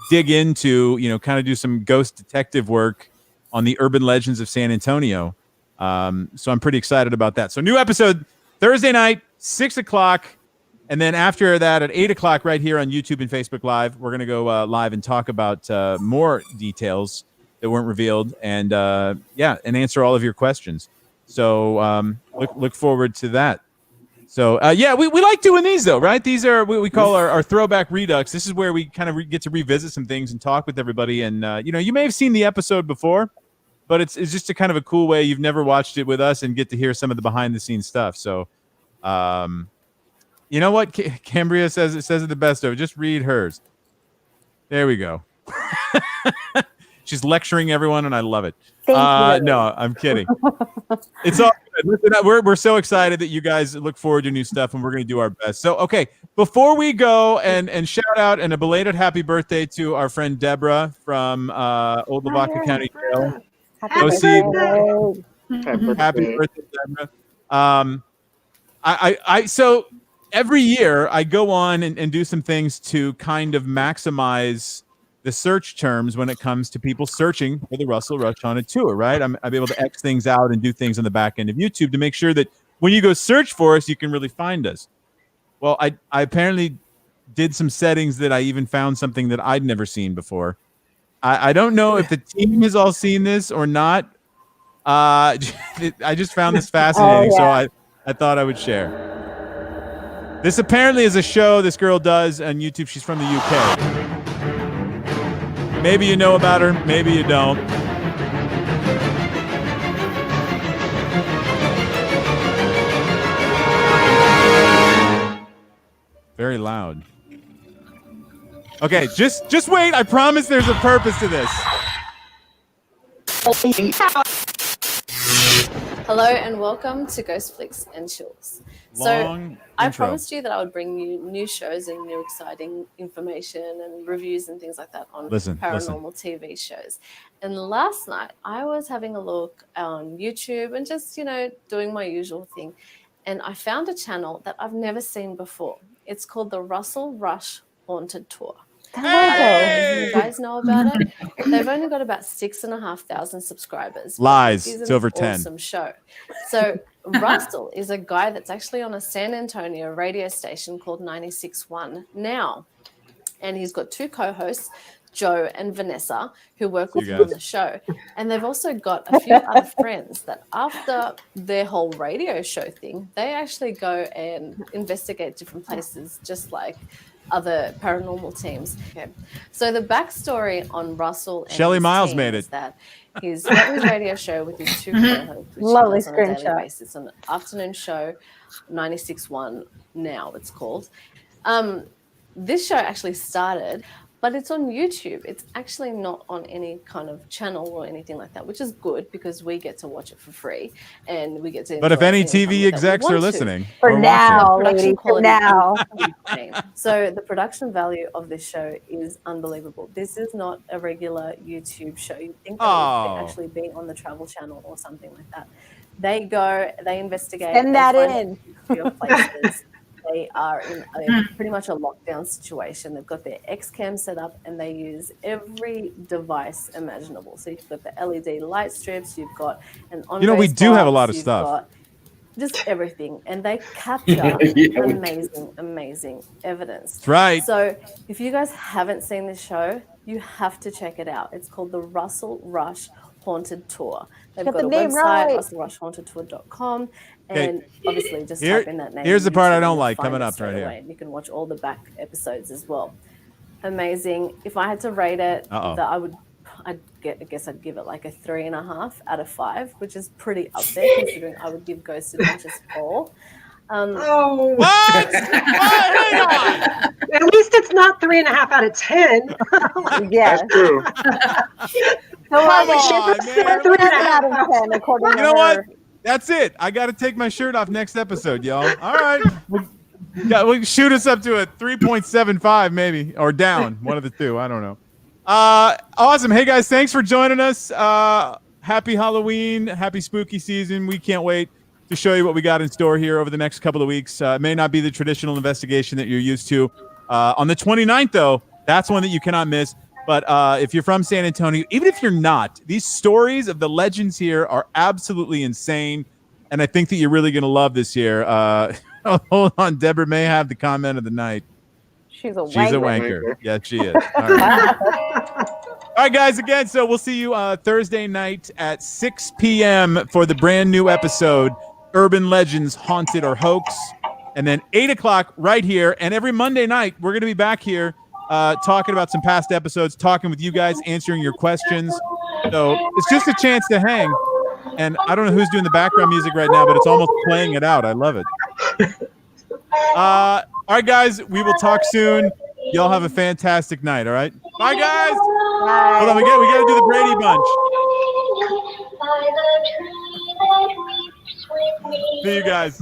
dig into, kind of do some ghost detective work on the urban legends of San Antonio. So I'm pretty excited about that. So new episode Thursday night, 6:00. And then after that at 8:00 right here on YouTube and Facebook Live, we're going to go live and talk about more details that weren't revealed and and answer all of your questions. So look forward to that. So, we like doing these, though, right? These are what we call our throwback redux. This is where we kind of get to revisit some things and talk with everybody. And, you may have seen the episode before, but it's just a kind of a cool way. You've never watched it with us and get to hear some of the behind-the-scenes stuff. So, you know what? Cambria says it the best, though. Just read hers. There we go. She's lecturing everyone, and I love it. Thank you. No, I'm kidding. It's all good. Listen, we're so excited that you guys look forward to new stuff, and we're going to do our best. So, okay, before we go and shout out and a belated happy birthday to our friend Deborah from Old Lavaca County Jail. Happy birthday. Happy birthday, Deborah. So every year I go on and do some things to kind of maximize the search terms when it comes to people searching for the Russell Rush Haunted Tour, right? I'm able to X things out and do things on the back end of YouTube to make sure that when you go search for us, you can really find us. Well, I apparently did some settings that I even found something that I'd never seen before. I don't know if the team has all seen this or not. I just found this fascinating, so I thought I would share. This apparently is a show this girl does on YouTube. She's from the UK. Maybe you know about her, maybe you don't. Very loud. Okay, just wait. I promise there's a purpose to this. Hello and welcome to Ghost Flicks and Chills. Long I intro. promised you that I would bring you new shows and new exciting information and reviews and things like that on paranormal TV shows. And last night I was having a look on YouTube and just, doing my usual thing. And I found a channel that I've never seen before. It's called the Russell Rush Haunted Tour. I don't know if you guys know about it. They've only got about 6,500 subscribers. Lies. It is It's an over 10. Awesome show. So Russell is a guy that's actually on a San Antonio radio station called 96.1 now, and he's got two co-hosts, Joe and Vanessa, who work with him on the show. And they've also got a few other friends that after their whole radio show thing, they actually go and investigate different places, just like other paranormal teams. Okay. So the backstory on Russell and Shelley his Miles team made is it. that he's got his radio show with his two co-hosts, which Lovely he does on a daily screenshot. basis, an afternoon show, 96.1 now it's called. This show actually started, but it's on YouTube. It's actually not on any kind of channel or anything like that, which is good because we get to watch it for free and we get to. But if enjoy any it anytime TV that we execs want are to. listening, For or now, watching, lady, for quality now. is insane. So the production value of this show is unbelievable. This is not a regular YouTube show. You think that Oh. would actually be on the Travel Channel or something like that. They go, they investigate. Send they that find in. obscure places. They are in pretty much a lockdown situation. They've got their X-cam set up and they use every device imaginable. So you've got the LED light strips, you've got an on. You know, we do have a lot of stuff. Got just everything, and they capture amazing evidence. That's right. So if you guys haven't seen this show, you have to check it out. It's called the Russell Rush Haunted Tour. They've Got got the a name website, right. russellrushhauntedtour.com, Okay. and obviously just Here- type in that name. here's on the part I YouTube don't and like you'll coming find it up straight right here. away, and you can watch all the back episodes as well. Amazing. If I had to rate it, Uh-oh. I guess I'd give it like a 3.5 out of 5, which is pretty up there considering I would give Ghost Adventures 4. Oh, what? At least it's not 3.5 out of 10. Yeah. That's true. Come on, man. 3 out of 10, according to You know what? her. That's it. I got to take my shirt off next episode, y'all. All right. We'll shoot us up to a 3.75 maybe, or down, one of the two. I don't know. Awesome. Hey, guys, thanks for joining us. Happy Halloween. Happy spooky season. We can't wait to show you what we got in store here over the next couple of weeks. It may not be the traditional investigation that you're used to. On the 29th, though, that's one that you cannot miss. But if you're from San Antonio, even if you're not, these stories of the legends here are absolutely insane. And I think that you're really going to love this year. Hold on. Deborah may have the comment of the night. She's a She's a wanker. Yeah, she is. All right. All right, guys, again, so we'll see you Thursday night at 6 p.m. for the brand new episode, Urban Legends, Haunted or Hoax. And then 8 o'clock right here. And every Monday night, we're going to be back here talking about some past episodes, talking with you guys, answering your questions. So it's just a chance to hang. And I don't know who's doing the background music right now, but it's almost playing it out. I love it. All right, guys, we will talk soon. Y'all have a fantastic night, all right? Bye, guys. Bye. Hold on, we got to do the Brady Bunch. See you guys.